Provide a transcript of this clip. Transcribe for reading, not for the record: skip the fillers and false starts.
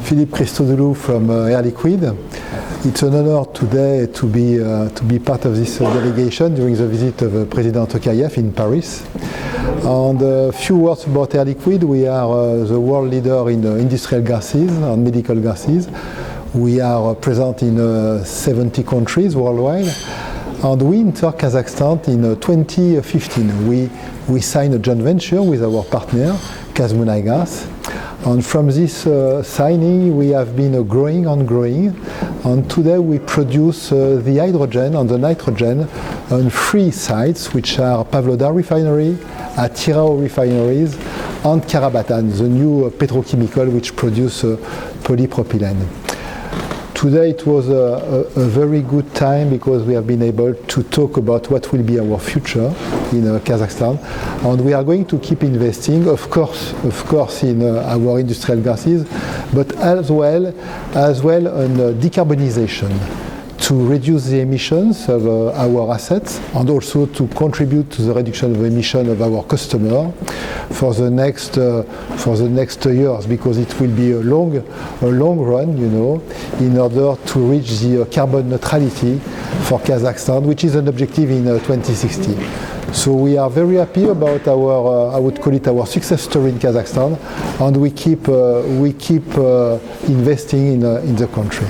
Philippe Christodoulou from Air Liquide. It's an honor today to be part of this delegation during the visit of President Tokayev in Paris. And a few words about Air Liquide. We are the world leader in industrial gases and medical gases. We are present in 70 countries worldwide. And we entered Kazakhstan in 2015. We signed a joint venture with our partner, Kazmunaygas. And from this signing, we have been growing. And today we produce the hydrogen and the nitrogen on 3 sites, which are Pavlodar Refinery, Atirao Refineries, and Karabatan, the new petrochemical which produce polypropylene. Today it was a very good time because we have been able to talk about what will be our future in Kazakhstan, and we are going to keep investing, of course, in our industrial gases, but as well on decarbonization, to reduce the emissions of our assets and also to contribute to the reduction of emission of our customer for the next years, because it will be a long run, in order to reach the carbon neutrality for Kazakhstan, which is an objective in 2060. So we are very happy about our, I would call it our success story in Kazakhstan, and we keep investing in the country.